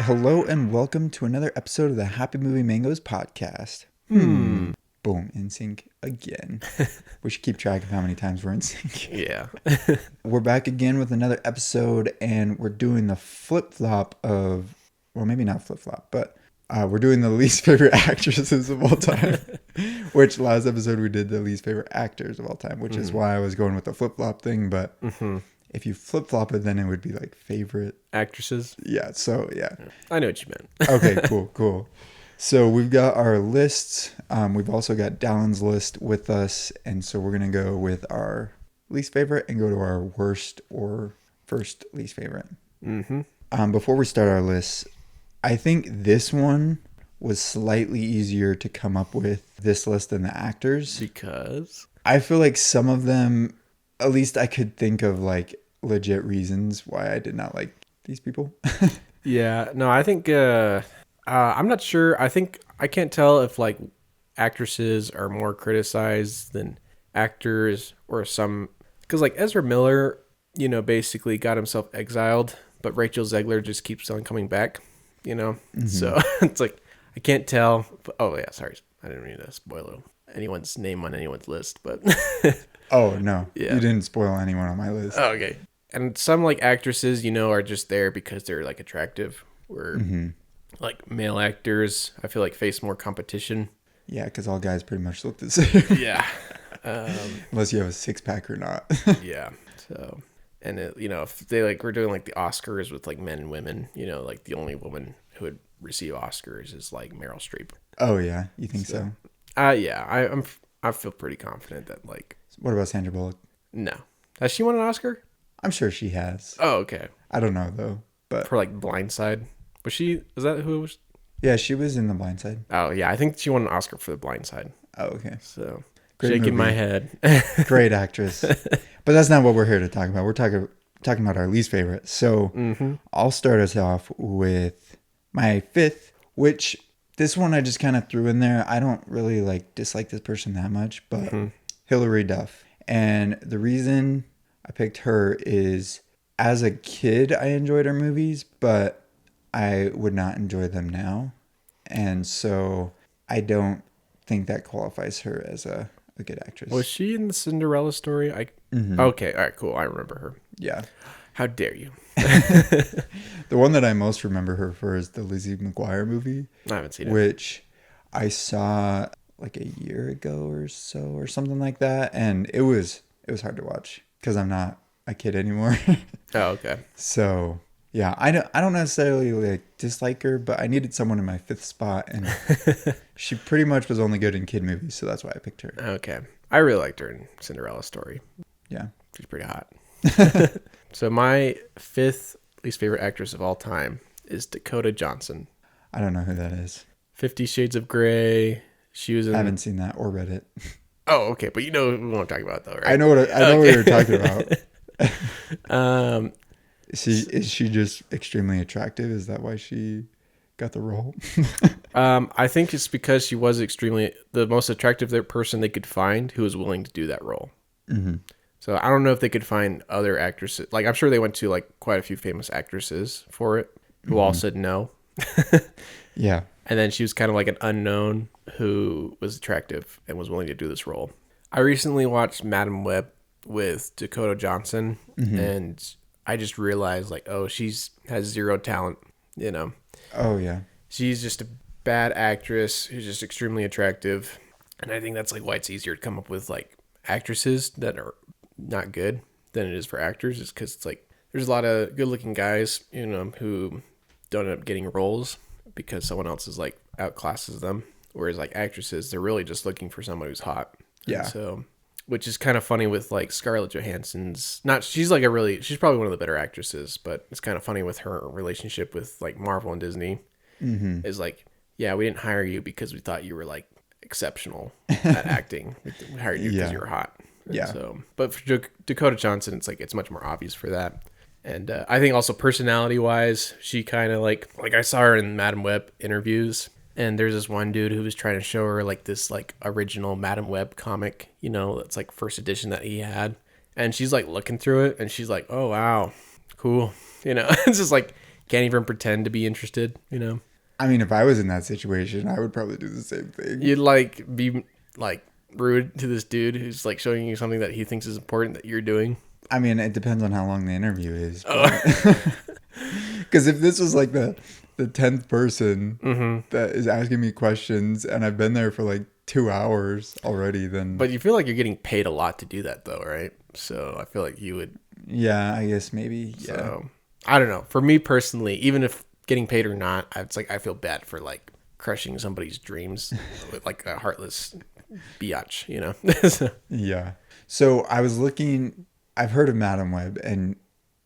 Hello and welcome to another episode of the Happy Movie Mangoes podcast. Boom, in sync again. We should keep track of how many times we're in sync. Yeah. We're back again with another episode, and we're doing the flip-flop of, well, maybe not flip-flop, but we're doing the least favorite actresses of all time. Which last episode we did the least favorite actors of all time, which is why I was going with the flip-flop thing, but... If you flip-flop it, then it would be like favorite Actresses. Yeah, so yeah. I know what you meant. Okay, cool. So we've got our lists. We've also got Dallin's list with us. And so we're going to go with our least favorite and go to our worst or first least favorite. Before we start our list, I think this one was slightly easier to come up with, this list, than the actors. Because? I feel like some of them, at least I could think of like legit reasons why I did not like these people. Yeah. No, I think, I'm not sure. I can't tell if like actresses are more criticized than actors or some, because like Ezra Miller, basically got himself exiled, but Rachel Zegler just keeps on coming back, So it's like, I can't tell. Oh yeah, sorry. I didn't mean to spoil anyone's name on anyone's list, but Oh no, yeah. You didn't spoil anyone on my list. Oh, okay. And some like actresses, are just there because they're like attractive. Where like male actors, I feel like face more competition. Yeah, because all guys pretty much look the same. Yeah. Unless you have a six-pack or not. Yeah. So, and if they like, we're doing like the Oscars with like men and women, like the only woman who would receive Oscars is like Meryl Streep. Oh yeah, you think so? Yeah, I feel pretty confident that like. What about Sandra Bullock? No. Has she won an Oscar? I'm sure she has. Oh, okay. I don't know though, but for like Blindside, is that who it was? Yeah, she was in The Blind Side. Oh yeah, I think she won an Oscar for The Blindside. Oh okay. So great shaking movie. my head. Great actress. But that's not what we're here to talk about. We're talking about our least favorite. So I'll start us off with my fifth, which this one I just kind of threw in there. I don't really like dislike this person that much, but Hilary Duff. And the reason I picked her is, as a kid, I enjoyed her movies, but I would not enjoy them now. And so I don't think that qualifies her as a good actress. Was she in the Cinderella story? Okay, all right, cool. I remember her. Yeah. How dare you? The one that I most remember her for is the Lizzie McGuire movie. I haven't seen it. Which I saw like a year ago or so or something like that. And it was hard to watch because I'm not a kid anymore. Oh, okay. So yeah, I don't necessarily like dislike her, but I needed someone in my fifth spot, and she pretty much was only good in kid movies, so that's why I picked her. Okay. I really liked her in Cinderella story. Yeah. She's pretty hot. So my fifth least favorite actress of all time is Dakota Johnson. I don't know who that is. 50 Shades of Grey. She was in... I haven't seen that or read it. Oh, okay. But we won't talk about it though, right? I know what you're talking about. Is she just extremely attractive? Is that why she got the role? I think it's because she was the most attractive person they could find who was willing to do that role. So I don't know if they could find other actresses. Like, I'm sure they went to like quite a few famous actresses for it who all said no. Yeah. And then she was kind of like an unknown who was attractive and was willing to do this role. I recently watched Madam Web with Dakota Johnson, and I just realized like, oh, has zero talent, Oh yeah. She's just a bad actress who's just extremely attractive. And I think that's like why it's easier to come up with like actresses that are not good than it is for actors, is because it's like there's a lot of good looking guys, who don't end up getting roles because someone else is like outclasses them. Whereas like actresses, they're really just looking for someone who's hot. Yeah. And so, which is kind of funny with like Scarlett Johansson's, she's probably one of the better actresses, but it's kind of funny with her relationship with like Marvel and Disney. Is like, yeah, we didn't hire you because we thought you were like exceptional at acting. We hired you because you were hot. And yeah. So, but for Dakota Johnson, it's much more obvious for that. And I think also personality wise, she kind of like I saw her in Madam Web interviews, and there's this one dude who was trying to show her like this like original Madam Web comic, that's like first edition that he had. And she's like looking through it and she's like, oh, wow, cool. It's just like, can't even pretend to be interested, you know? I mean, if I was in that situation, I would probably do the same thing. You'd like be like rude to this dude who's like showing you something that he thinks is important that you're doing. I mean, it depends on how long the interview is. Oh. Because if this was like the 10th person that is asking me questions and I've been there for like 2 hours already, then. But you feel like you're getting paid a lot to do that though, right? So I feel like you would. Yeah, I guess maybe. Yeah. So, I don't know. For me personally, even if getting paid or not, it's like I feel bad for like crushing somebody's dreams with like a heartless biatch, you know? So, Yeah. So I was looking, I've heard of Madam Web and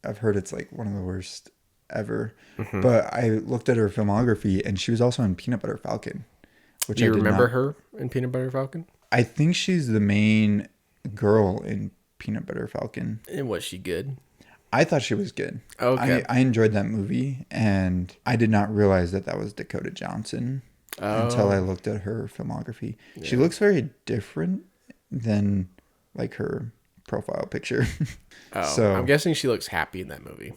I've heard it's like one of the worst ever. But I looked at her filmography and she was also in Peanut Butter Falcon, which do you I did remember not. her in Peanut Butter Falcon? I think she's the main girl in Peanut Butter Falcon. And was she good? I thought she was good. Okay. I enjoyed that movie and I did not realize that that was Dakota Johnson until I looked at her filmography. Yeah. She looks very different than like her profile picture. So I'm guessing she looks happy in that movie.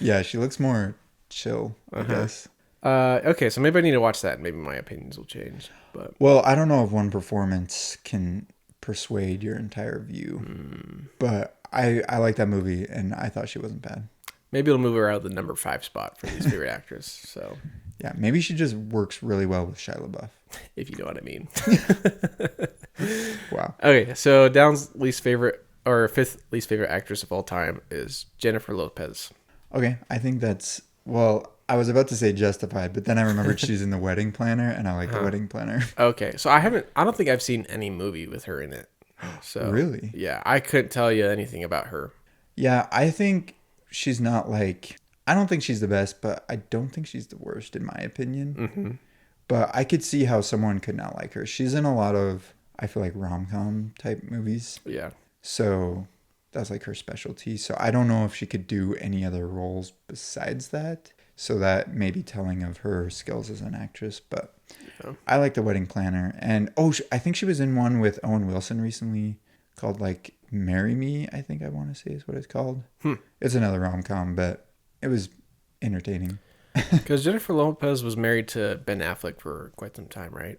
Yeah, she looks more chill, I guess. Okay, so maybe I need to watch that and maybe my opinions will change. But well, I don't know if one performance can persuade your entire view. But I like that movie and I thought she wasn't bad. Maybe it'll move her out of the number 5 spot for least favorite actress. So yeah, maybe she just works really well with Shia LaBeouf. If you know what I mean. Wow. Okay, so Down's least favorite or 5th least favorite actress of all time is Jennifer Lopez. Okay, I think that's, well, I was about to say Justified, but then I remembered she's in The Wedding Planner and I like The Wedding Planner. Okay, so I don't think I've seen any movie with her in it. So really? Yeah, I couldn't tell you anything about her. Yeah, I think she's not like, I don't think she's the best, but I don't think she's the worst in my opinion. But I could see how someone could not like her. She's in a lot of, I feel like, rom-com type movies. Yeah. So that's like her specialty. So I don't know if she could do any other roles besides that. So that may be telling of her skills as an actress. But yeah. I like The Wedding Planner. And I think she was in one with Owen Wilson recently called like Marry Me, I think I want to say is what it's called. It's another rom-com, but it was entertaining. Because Jennifer Lopez was married to Ben Affleck for quite some time, right?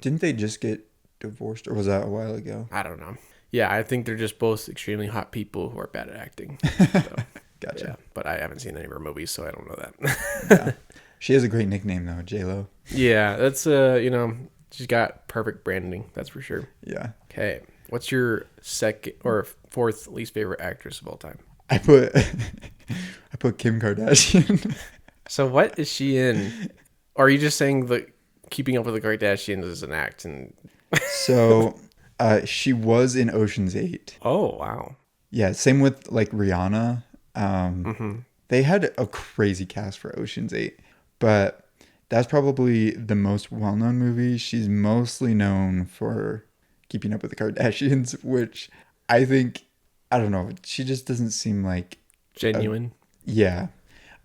Didn't they just get divorced, or was that a while ago? I don't know. Yeah, I think they're just both extremely hot people who are bad at acting. So, gotcha. Yeah, but I haven't seen any of her movies, so I don't know that. Yeah. She has a great nickname though, J-Lo. Yeah, that's she's got perfect branding, that's for sure. Yeah. Okay, what's your 2nd or 4th least favorite actress of all time? I put Kim Kardashian. So what is she in? Or are you just saying that Keeping Up with the Kardashians is an act? And so she was in Ocean's 8. Oh, wow. Yeah, same with like Rihanna. They had a crazy cast for Ocean's 8, but that's probably the most well-known movie. She's mostly known for Keeping Up with the Kardashians, which I think, I don't know, she just doesn't seem like genuine. Yeah.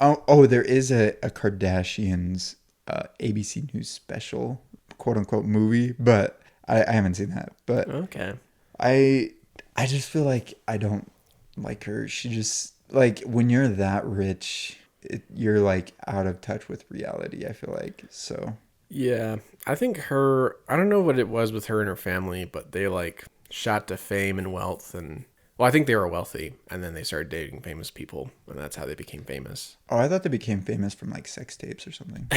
Oh, there is a Kardashians ABC News special, quote unquote movie, but I haven't seen that. But okay, I just feel like I don't like her. She just, like, when you're that rich, you're like out of touch with reality, I feel like. So yeah, I think I don't know what it was with her and her family, but they like shot to fame and wealth, and well, I think they were wealthy, and then they started dating famous people, and that's how they became famous. Oh, I thought they became famous from like sex tapes or something.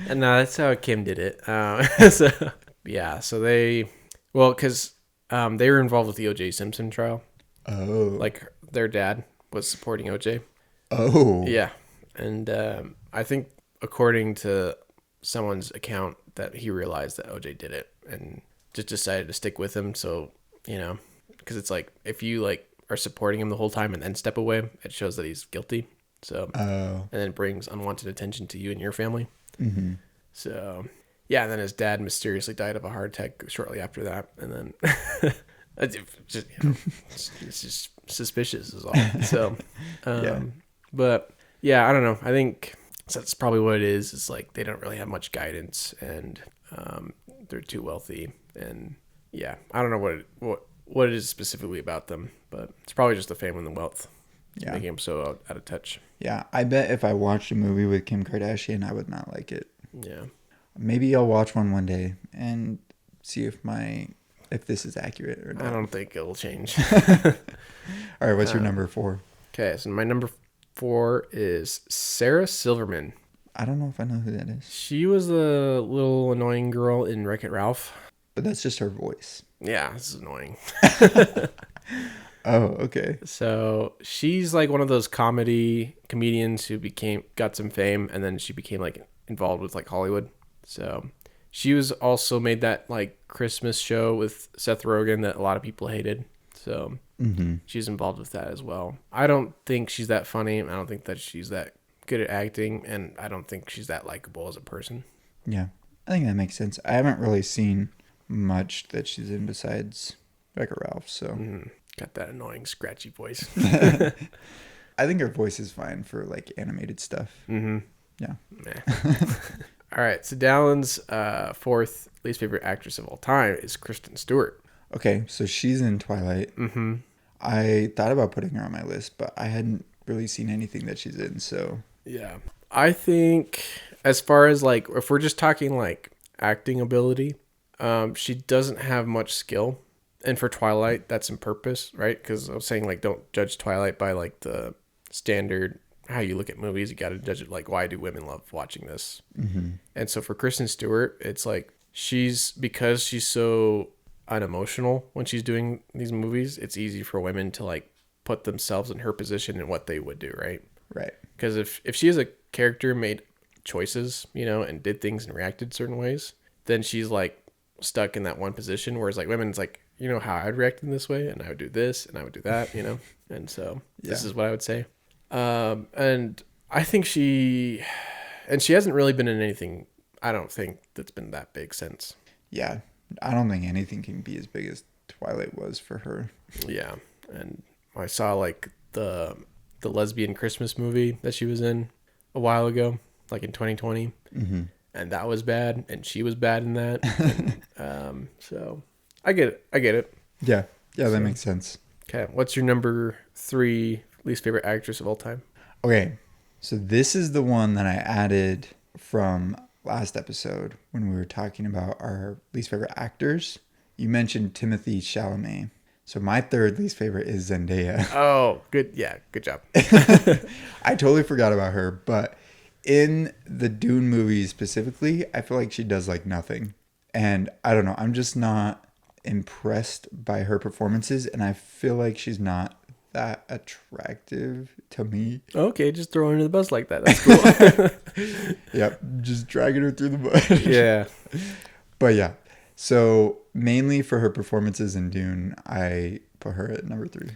And no, that's how Kim did it. So yeah, so because they were involved with the O.J. Simpson trial. Oh, like their dad was supporting O.J. Oh, yeah, and I think according to someone's account that he realized that O.J. did it and just decided to stick with him. So because it's like if you like are supporting him the whole time and then step away, it shows that he's guilty. So and then it brings unwanted attention to you and your family. So yeah, and then his dad mysteriously died of a heart attack shortly after that, and then it's just suspicious is all. So yeah. But yeah, I don't know. I think that's probably what it is. It's like they don't really have much guidance, and they're too wealthy, and yeah, I don't know what it is specifically about them, but it's probably just the fame and the wealth. Yeah. making him so out of touch. Yeah, I bet if I watched a movie with Kim Kardashian, I would not like it. Yeah. Maybe I'll watch one day and see if this is accurate or I not. don't think it'll change. All right, what's your number 4? Okay, so my number 4 is Sarah Silverman. I don't know if I know who that is. She was the little annoying girl in Wreck-It Ralph. But that's just her voice. Yeah, this is annoying. Oh, okay. So she's like one of those comedians who got some fame, and then she became like involved with like Hollywood. So she was also made that like Christmas show with Seth Rogen that a lot of people hated. So she's involved with that as well. I don't think she's that funny. I don't think that she's that good at acting, and I don't think she's that likable as a person. Yeah, I think that makes sense. I haven't really seen much that she's in besides Wreck-It Ralph, so Got that annoying scratchy voice. I think her voice is fine for like animated stuff. Yeah. All right, so Dallin's 4th least favorite actress of all time is Kristen Stewart. Okay, so she's in Twilight. I thought about putting her on my list, but I hadn't really seen anything that she's in, so Yeah. I think as far as like, if we're just talking like acting ability, she doesn't have much skill. And for Twilight, that's in purpose, right? Because I was saying like, don't judge Twilight by like the standard, how you look at movies. You got to judge it like, why do women love watching this? And so for Kristen Stewart, it's like, because she's so unemotional when she's doing these movies, it's easy for women to like put themselves in her position and what they would do, right? right. Because if she as a character made choices, and did things and reacted certain ways, then she's like stuck in that one position. Whereas like women, it's like, how I'd react in this way, and I would do this and I would do that, and so this is what I would say. And I think she hasn't really been in anything, I don't think, that's been that big since. Yeah, I don't think anything can be as big as Twilight was for her. Yeah, and I saw like the lesbian Christmas movie that she was in a while ago, like in 2020, and that was bad, and she was bad in that. And, so I get it. Yeah, that makes sense. Okay, what's your number 3 least favorite actress of all time? Okay, so this is the one that I added from last episode when we were talking about our least favorite actors. You mentioned Timothée Chalamet. So my 3rd least favorite is Zendaya. Oh, good. Yeah, good job. I totally forgot about her, but in the Dune movies specifically, I feel like she does like nothing. And I don't know, I'm just not impressed by her performances, and I feel like she's not that attractive to me. Okay, just throw her under the bus like that. That's cool. Yep, just dragging her through the mud. Yeah. But yeah, so mainly for her performances in Dune, I put her at number 3.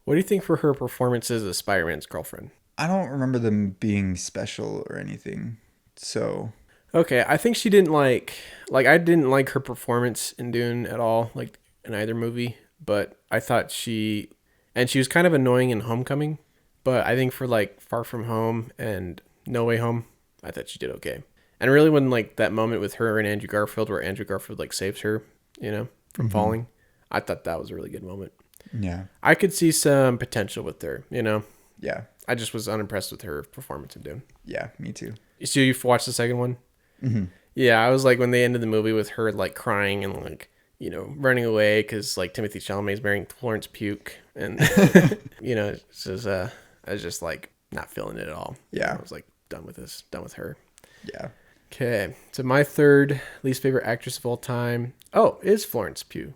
What do you think for her performances as Spider-Man's girlfriend? I don't remember them being special or anything, so... Okay, I think she didn't like I didn't like her performance in Dune at all, like in either movie, but I thought she was kind of annoying in Homecoming, but I think for like Far From Home and No Way Home, I thought she did okay. And really when like that moment with her and Andrew Garfield where Andrew Garfield like saves her, from falling, I thought that was a really good moment. Yeah. I could see some potential with her, Yeah. I just was unimpressed with her performance in Dune. Yeah, me too. So you've watched the second one? Yeah, I was like, when they ended the movie with her like crying and like, running away because like Timothée Chalamet is marrying Florence Pugh, and it's just, I was just like not feeling it at all. Yeah. I was like done with her. Yeah. Okay, so my 3rd least favorite actress of all time, is Florence Pugh.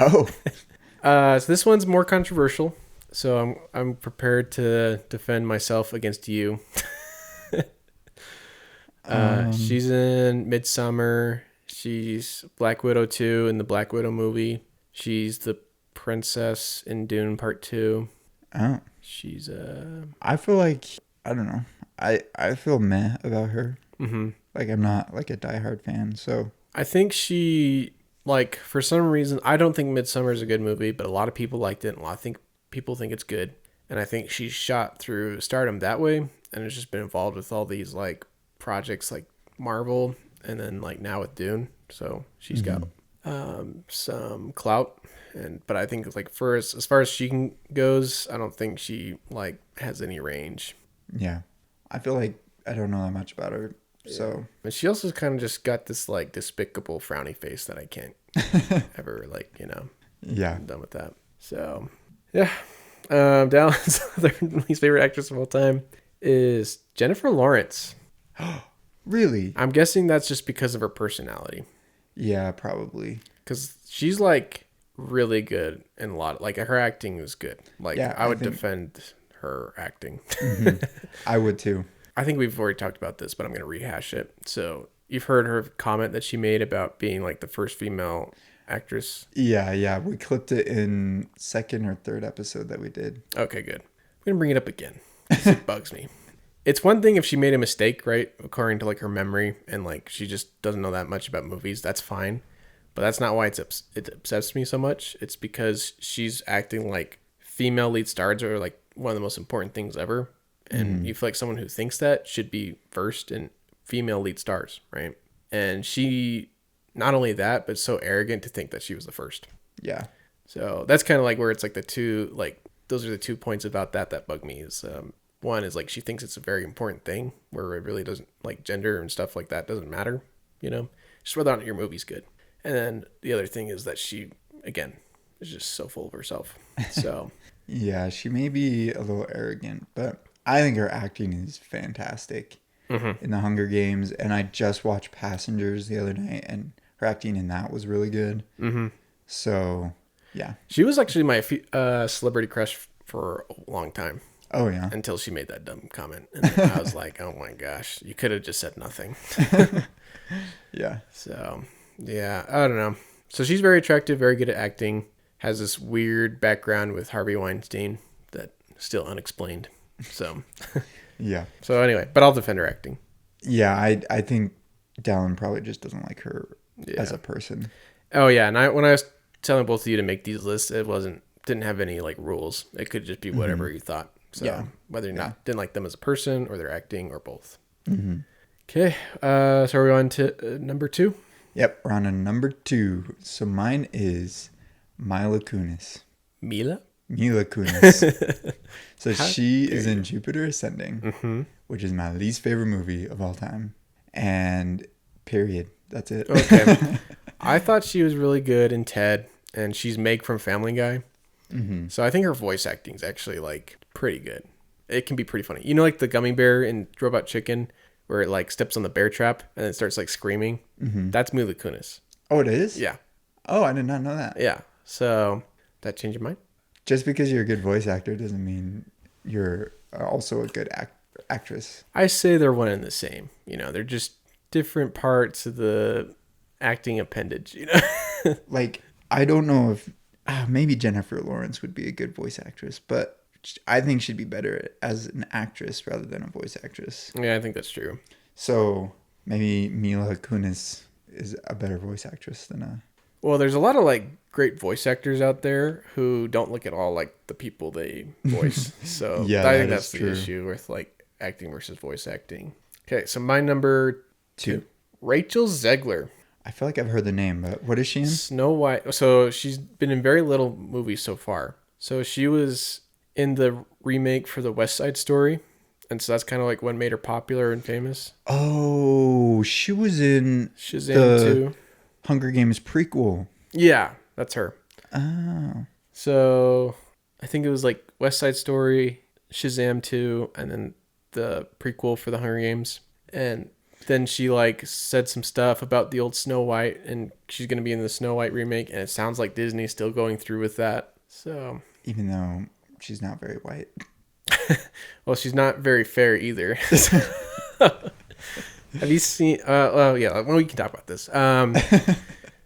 Oh. So this one's more controversial, so I'm prepared to defend myself against you. She's in Midsummer. She's Black Widow 2 in the Black Widow movie. She's the princess in Dune Part 2. Oh. She's I feel like, I don't know. I feel meh about her. Mm-hmm. Like I'm not like a diehard fan, so. I think she, like, for some reason, I don't think Midsummer is a good movie, but a lot of people liked it, and a lot of people think it's good. And I think she's shot through stardom that way, and has just been involved with all these, like, projects like Marvel, and then, like, now with Dune. So she's got some clout But I think like as far as she goes, I don't think she like has any range. Yeah. I feel like I don't know that much about her. So, But she also kind of just got this like despicable frowny face that I can't ever like, yeah. I'm done with that. So, yeah. Dallin's other least favorite actress of all time is Jennifer Lawrence. Really? I'm guessing that's just because of her personality. Yeah, probably. Because she's like really good in a lot. Like her acting is good. Like Yeah, I would defend her acting. I would too. I think we've already talked about this, but I'm going to rehash it. So you've heard her comment that she made about being like the first female actress. Yeah. We clipped it in second or third episode that we did. Okay, good. I'm going to bring it up again. It bugs me. It's one thing if she made a mistake, right? According to like her memory and like she just doesn't know that much about movies. That's fine. But that's not why it upsets me so much. It's because she's acting like female lead stars are like one of the most important things ever. And you feel like someone who thinks that should be first in female lead stars, right? And she, not only that, but so arrogant to think that she was the first. Yeah. So that's kind of like where it's like those are the 2 points about that bug me is one is like she thinks it's a very important thing where it really doesn't, like gender and stuff like that doesn't matter, just whether or not your movie's good. And then the other thing is that she, again, is just so full of herself. So Yeah, she may be a little arrogant, but I think her acting is fantastic in the Hunger Games. And I just watched Passengers the other night, and her acting in that was really good. So, yeah. she was actually my celebrity crush for a long time. Oh, yeah. Until she made that dumb comment. And I was like, oh my gosh, you could have just said nothing. Yeah. So, yeah, I don't know. So she's very attractive, very good at acting, has this weird background with Harvey Weinstein that still unexplained. So, Yeah. so anyway, but I'll defend her acting. Yeah, I think Dallin probably just doesn't like her as a person. Oh yeah, and when I was telling both of you to make these lists, didn't have any like rules. It could just be whatever you thought. So whether or not didn't like them as a person or their acting or both. Okay, so are we on to number 2? Yep, we're on to number 2. So mine is Mila Kunis. Mila Kunis. So she is in Jupiter Ascending, which is my least favorite movie of all time. And period. That's it. Okay. I thought she was really good in Ted, and she's Meg from Family Guy. So I think her voice acting is actually like pretty good. It can be pretty funny. Like the gummy bear in Robot Chicken, where it like steps on the bear trap and then starts like screaming. That's Mila Kunis. Oh, it is? Yeah. Oh, I did not know that. Yeah. So that change your mind? Just because you're a good voice actor doesn't mean you're also a good actress. I say they're one and the same. They're just different parts of the acting appendage. Like, I don't know if maybe Jennifer Lawrence would be a good voice actress, but I think she'd be better as an actress rather than a voice actress. Yeah, I think that's true. So maybe Mila Kunis is a better voice actress than a... Well, there's a lot of like great voice actors out there who don't look at all like the people they voice. So Yeah, I think that's that's true. the issue with like acting versus voice acting. Okay, so my number 2, Rachel Zegler. I feel like I've heard the name, but what is she in? Snow White. So she's been in very little movies so far. So she was in the remake for the West Side Story. And so that's kind of like what made her popular and famous. Oh, she was in Shazam 2. Hunger Games prequel. Yeah, that's her. Oh. So I think it was like West Side Story, Shazam 2, and then the prequel for the Hunger Games. And then she like said some stuff about the old Snow White, and she's going to be in the Snow White remake, and it sounds like Disney's still going through with that. So Even though she's not very white. well, she's not very fair either. Have you seen we can talk about this.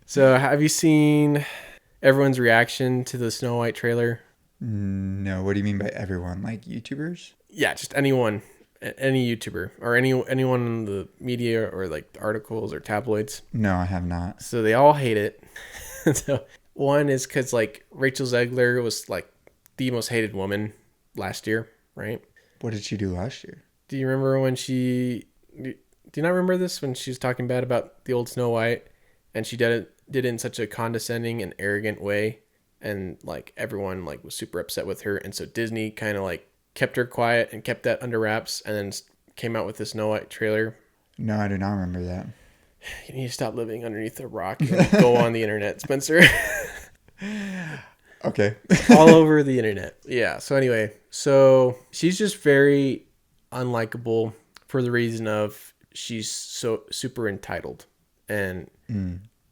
So have you seen everyone's reaction to the Snow White trailer? No, what do you mean by everyone? Like YouTubers? Yeah, just anyone, any YouTuber or anyone in the media or like articles or tabloids. No, I have not. So they all hate it. So one is because like Rachel Zegler was like the most hated woman last year, right? What did she do last year? Do you remember when do you not remember this when she was talking bad about the old Snow White and she did it in such a condescending and arrogant way? and like everyone like was super upset with her, and so Disney kind of like kept her quiet and kept that under wraps, and then came out with this Snow White trailer. No, I do not remember that. You need to stop living underneath a rock and go on the internet, Spencer. Okay. All over the internet. Yeah. So anyway, so she's just very unlikable for the reason of she's so super entitled. And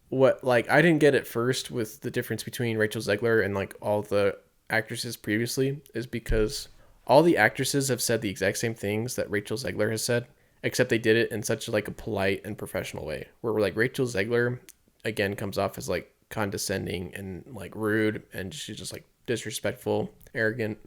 what, like, I didn't get at first with the difference between Rachel Zegler and like all the actresses previously is because all the actresses have said the exact same things that Rachel Zegler has said, except they did it in such like a polite and professional way, where we're like Rachel Zegler again comes off as like condescending and like rude, and she's just like disrespectful, arrogant,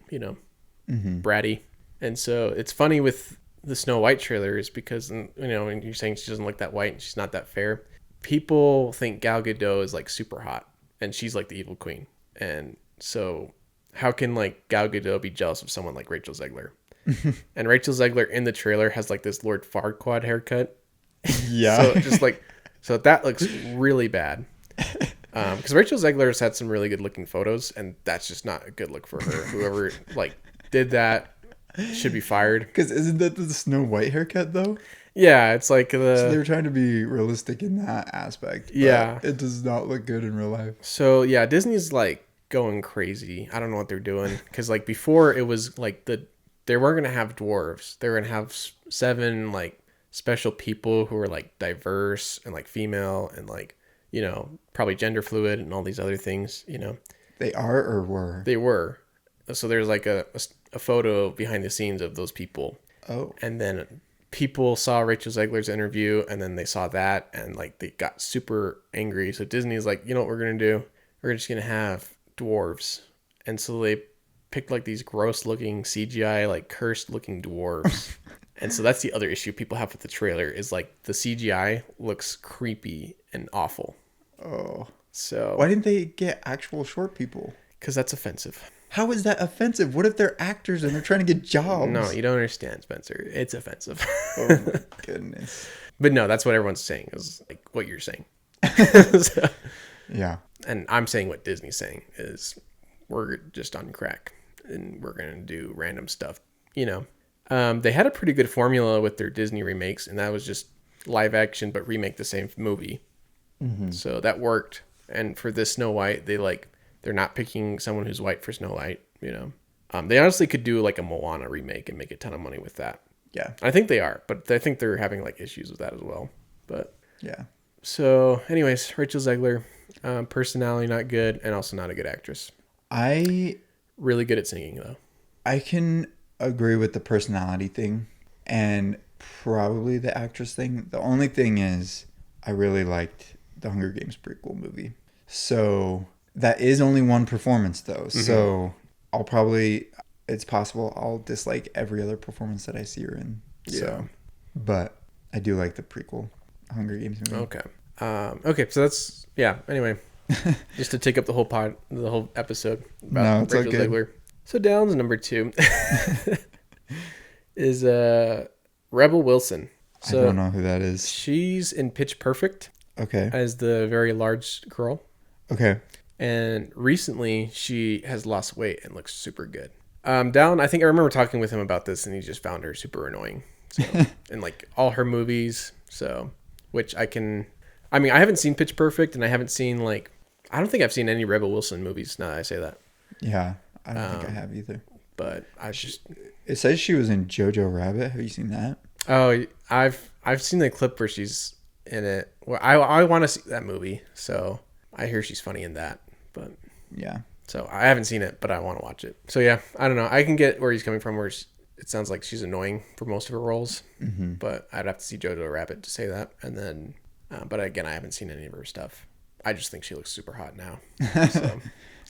bratty. And so it's funny with the Snow White trailer is because, and you're saying she doesn't look that white and she's not that fair. People think Gal Gadot is like super hot and she's like the evil queen. And so how can like Gal Gadot be jealous of someone like Rachel Zegler? And Rachel Zegler in the trailer has like this Lord Farquaad haircut. Yeah. So just like, so that looks really bad. Because Rachel Zegler has had some really good looking photos, and that's just not a good look for her. Whoever like did that should be fired. Because isn't that the Snow White haircut though? Yeah, it's like So they were trying to be realistic in that aspect. But yeah, it does not look good in real life. So yeah, Disney's like going crazy. I don't know what they're doing, because like before it was like they weren't gonna have dwarves. They were gonna have 7 like special people who were like diverse and like female and like probably gender fluid and all these other things. They are or were? They were. So there's like a photo behind the scenes of those people. Oh. And then people saw Rachel Zegler's interview, and then they saw that, and like they got super angry. So Disney's like, you know what we're gonna do? We're just gonna have dwarves. And so they picked like these gross looking CGI, like cursed looking dwarves. And so that's the other issue people have with the trailer is like the CGI looks creepy and awful. Oh. So why didn't they get actual short people? Because that's offensive. How is that offensive? What if they're actors and they're trying to get jobs? No, you don't understand, Spencer. It's offensive. Oh my goodness. But no, that's what everyone's saying is like what you're saying. So, yeah. And I'm saying what Disney's saying is we're just on crack and we're going to do random stuff. They had a pretty good formula with their Disney remakes, and that was just live action but remake the same movie. Mm-hmm. So that worked. And for this Snow White, they're not picking someone who's white for Snow White. They honestly could do like a Moana remake and make a ton of money with that. Yeah, I think they are, but I think they're having like issues with that as well. But yeah. So, anyways, Rachel Zegler, personality not good, and also not a good actress. Really good at singing though. I can agree with the personality thing and probably the actress thing. The only thing is I really liked the Hunger Games prequel movie. So that is only one performance though. Mm-hmm. So it's possible I'll dislike every other performance that I see her in. Yeah. So, but I do like the prequel Hunger Games movie. Okay. So that's, yeah. Anyway, just to take up the whole episode about Rachel Zegler. So Down's number 2 is Rebel Wilson. So I don't know who that is. She's in Pitch Perfect. Okay. As the very large girl. Okay. And recently she has lost weight and looks super good. Down, I think I remember talking with him about this, and he just found her super annoying. So, in like all her movies. So, which I haven't seen Pitch Perfect, and I haven't seen I don't think I've seen any Rebel Wilson movies now that I say that. Yeah. I don't think I have either. But it says she was in Jojo Rabbit. Have you seen that? Oh, I've seen the clip where she's in it. Well, I want to see that movie, so I hear she's funny in that. But yeah. So I haven't seen it, but I want to watch it. So yeah, I don't know. I can get where he's coming from, where it sounds like she's annoying for most of her roles. Mm-hmm. But I'd have to see Jojo Rabbit to say that. And then, but again, I haven't seen any of her stuff. I just think she looks super hot now. So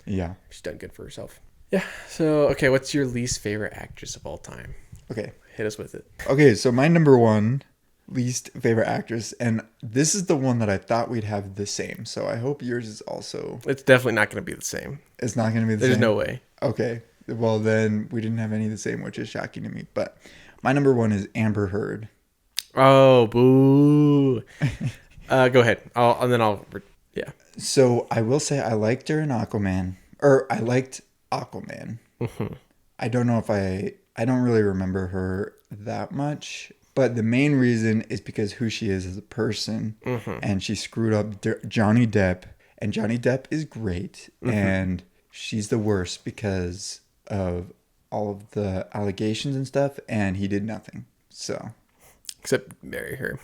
yeah, she's done good for herself. Yeah. So, okay, what's your least favorite actress of all time? Okay. Hit us with it. Okay, so my number 1 least favorite actress, and this is the one that I thought we'd have the same. So I hope yours is also... It's definitely not going to be the same. It's not going to be the same? There's no way. Okay. Well, then we didn't have any of the same, which is shocking to me. But my number 1 is Amber Heard. Oh, boo. Go ahead. Yeah. So I will say I liked her in Aquaman. or I liked Aquaman. I don't know if I don't really remember her that much, but the main reason is because who she is as a person, and she screwed up Johnny Depp, and Johnny Depp is great, and she's the worst because of all of the allegations and stuff, and he did nothing. So, Except marry her.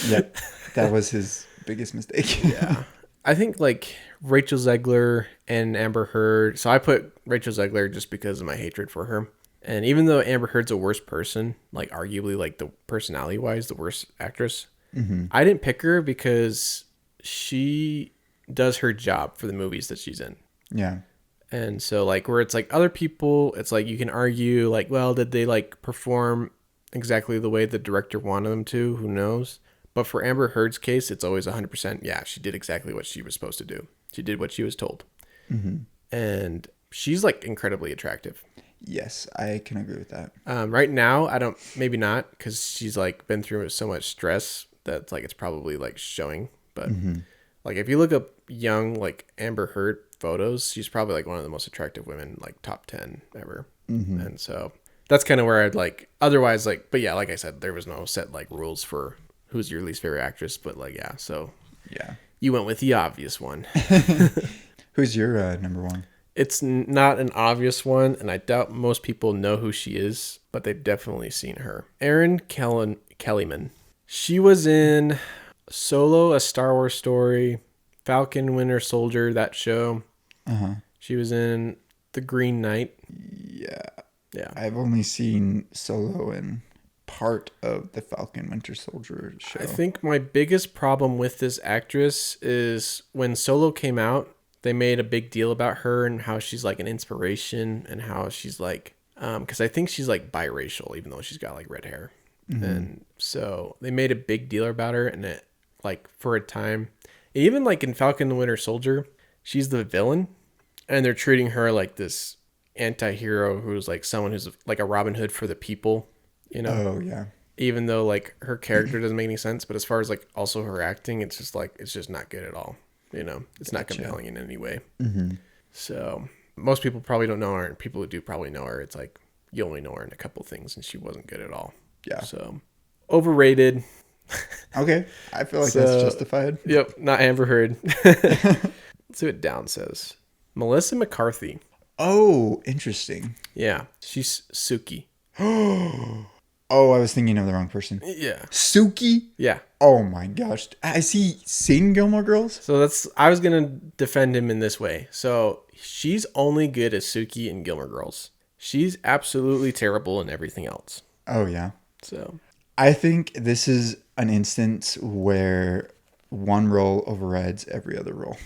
yep, that was his biggest mistake. Yeah. I think like Rachel Zegler and Amber Heard. So I put Rachel Zegler just because of my hatred for her. And even though Amber Heard's a worse person, like arguably like the personality wise, the worst actress, I didn't pick her because she does her job for the movies that she's in. Yeah. And so like where it's like other people, it's like you can argue like, well, did they like perform exactly the way the director wanted them to? Who knows? But for Amber Heard's case, it's always 100%. Yeah, she did exactly what she was supposed to do. She did what she was told. And she's like incredibly attractive. Yes, I can agree with that. Right now, I don't, maybe not, because she's like been through so much stress that like it's probably like showing. But like if you look up young like Amber Heard photos, she's probably like one of the most attractive women, like top 10 ever. And so that's kind of where I'd like, otherwise like, but yeah, like I said, there was no set like rules for who's your least favorite actress, but like, yeah, so Yeah. you went with the obvious one. Who's your number one? It's not an obvious one, and I doubt most people know who she is, but they've definitely seen her. Erin Kellyman. She was in Solo, A Star Wars Story, Falcon Winter Soldier, that show. She was in The Green Knight. Yeah. Yeah. I've only seen Solo and part of the Falcon Winter Soldier show. I think my biggest problem with this actress is when Solo came out, they made a big deal about her and how she's like an inspiration and how she's like, because I think she's like biracial, even though she's got like red hair. And so they made a big deal about her, and it like for a time, even like in Falcon the Winter Soldier, she's the villain, and they're treating her like this anti-hero who's like someone who's like a Robin Hood for the people, you know? Oh, yeah. Even though like her character doesn't make any sense, but as far as like also her acting, it's just like, it's just not good at all. You know, it's not compelling in any way. So most people probably don't know her, and people who do probably know her, it's like you only know her in a couple things, and she wasn't good at all. Yeah. So overrated. Okay. I feel like that's justified. Yep. Not Amber Heard. Let's see what Down says. Melissa McCarthy. Oh, interesting. Yeah. She's Suki. Oh, I was thinking of the wrong person. Yeah. Suki? Yeah. Oh my gosh. Has he seen Gilmore Girls? So I was going to defend him in this way. So she's only good as Suki in Gilmore Girls. She's absolutely terrible in everything else. Oh, yeah. So I think this is an instance where one role overrides every other role.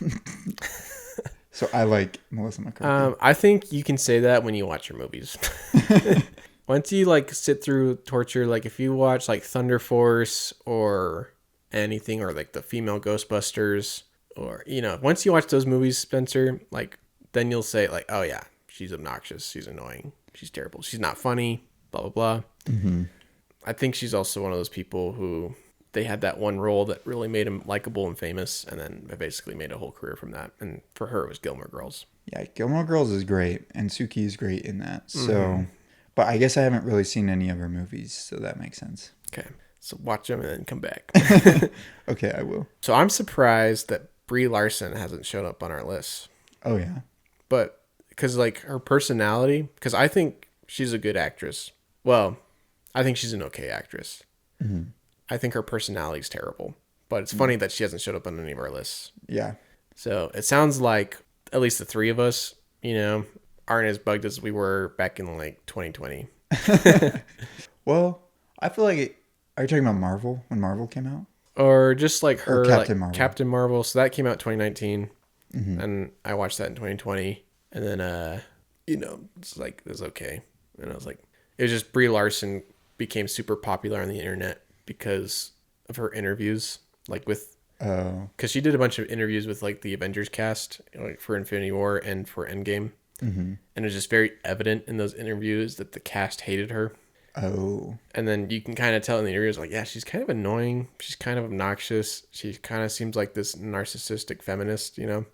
So I like Melissa McCarthy. I think you can say that when you watch your movies. Once you like sit through torture, like if you watch like Thunder Force or anything, or like the female Ghostbusters, or, you know, once you watch those movies, Spencer, like then you'll say like, oh yeah, she's obnoxious, she's annoying, she's terrible, she's not funny, blah, blah, blah. I think she's also one of those people who they had that one role that really made him likable and famous, and then they basically made a whole career from that. And for her, it was Gilmore Girls. Yeah, Gilmore Girls is great, and Suki is great in that. So, but I guess I haven't really seen any of her movies, so that makes sense. Okay, so watch them and then come back. Okay, I will. So I'm surprised that Brie Larson hasn't shown up on our list. Oh, yeah. But because like her personality, because I think she's a good actress. Well, I think she's an okay actress. I think her personality is terrible, but it's funny that she hasn't showed up on any of our lists. Yeah. So it sounds like at least the three of us, you know, aren't as bugged as we were back in like 2020. Well, I feel like are you talking about Marvel, when Marvel came out? Or just like her, Or Captain like Marvel. Captain Marvel. So that came out 2019, and I watched that in 2020. And then, you know, it's like, it was okay. And I was like, it was just Brie Larson became super popular on the internet because of her interviews, like with, because she did a bunch of interviews with like the Avengers cast, like for Infinity War and for Endgame. And it was just very evident in those interviews that the cast hated her. Oh. And then you can kind of tell in the interviews, like, yeah, she's kind of annoying. She's kind of obnoxious. She kind of seems like this narcissistic feminist, you know?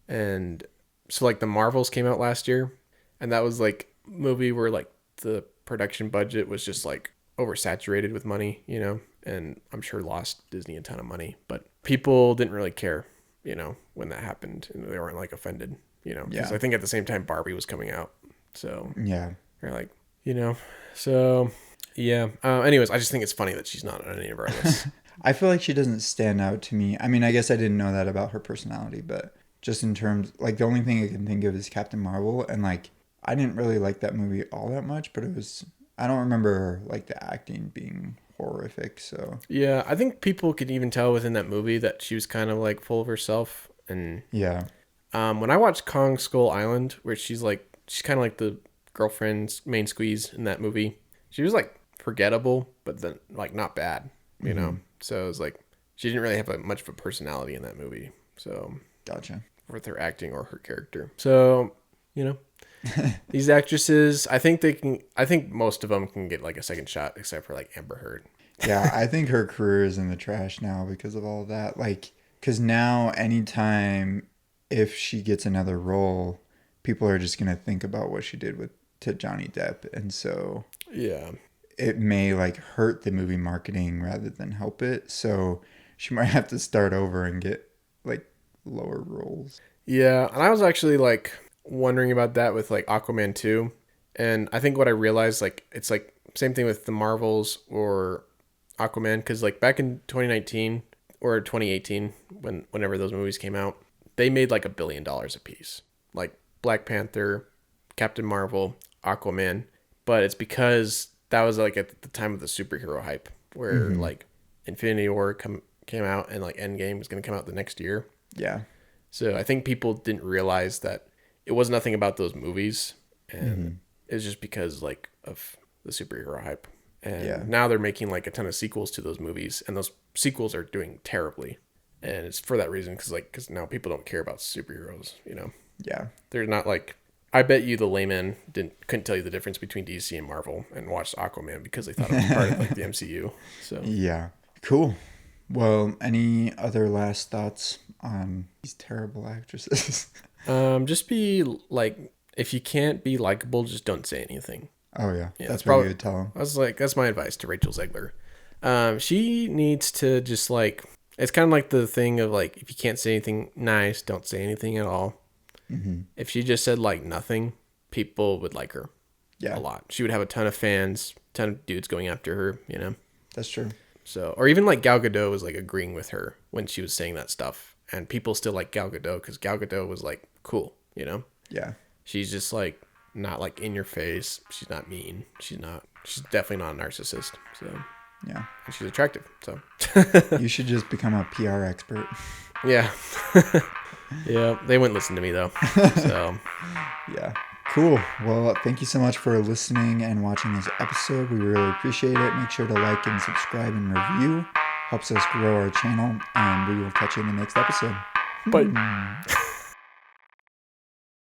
And so like the Marvels came out last year, and that was like a movie where like the production budget was just like oversaturated with money, you know, and I'm sure lost Disney a ton of money, but people didn't really care, you know, when that happened, and they weren't like offended, you know, because I think at the same time Barbie was coming out, so Yeah. they're like, you know, so yeah. Anyways, I just think it's funny that she's not on any of our lists. I feel like she doesn't stand out to me. I mean, I guess I didn't know that about her personality, but just in terms, like, the only thing I can think of is Captain Marvel, and like, I didn't really like that movie all that much, but it was, I don't remember like the acting being horrific, so. Yeah, I think people could even tell within that movie that she was kind of like full of herself. And Yeah. when I watched Kong Skull Island, where she's kind of like the girlfriend's main squeeze in that movie, she was like forgettable, but then like not bad, you know? So it was like, she didn't really have much of a personality in that movie. So, Gotcha. with her acting or her character. So, you know, these actresses, I think most of them can get like a second shot, except for like Amber Heard. Yeah, I think her career is in the trash now because of all of that. Like, because now anytime if she gets another role, people are just going to think about what she did to Johnny Depp. And so Yeah. it may like hurt the movie marketing rather than help it. So she might have to start over and get like lower roles. Yeah, and I was actually like wondering about that with like Aquaman 2. And I think what I realized, like, it's like same thing with the Marvels or Aquaman, because like back in 2019 or 2018, whenever those movies came out, they made like $1 billion a piece. Like Black Panther, Captain Marvel, Aquaman. But it's because that was like at the time of the superhero hype, where like Infinity War came out and like Endgame was going to come out the next year. Yeah. So I think people didn't realize that it was nothing about those movies, and it was just because like of the superhero hype. And now they're making like a ton of sequels to those movies, and those sequels are doing terribly. And it's for that reason, because now people don't care about superheroes, you know. Yeah. They're not like, I bet you the layman couldn't tell you the difference between DC and Marvel and watched Aquaman because they thought it was part of like the MCU. So Yeah. Cool. Well, any other last thoughts on these terrible actresses? just be like, if you can't be likable, just don't say anything. Oh yeah, Yeah, that's what you would tell them. I was like, that's my advice to Rachel Zegler. She needs to just like, it's kind of like the thing of like, if you can't say anything nice, don't say anything at all. If she just said like nothing, people would like her a lot. She would have a ton of fans, ton of dudes going after her, you know? That's true. So, or even like Gal Gadot was like agreeing with her when she was saying that stuff. And people still like Gal Gadot because Gal Gadot was like cool, you know? Yeah. She's just like not like in your face. She's not mean. She's definitely not a narcissist. So, Yeah. and she's attractive. So, You should just become a PR expert. yeah. Yeah. They wouldn't listen to me though. So, Yeah. Cool. Well, thank you so much for listening and watching this episode. We really appreciate it. Make sure to like and subscribe and review. Helps us grow our channel, and we will catch you in the next episode. bye.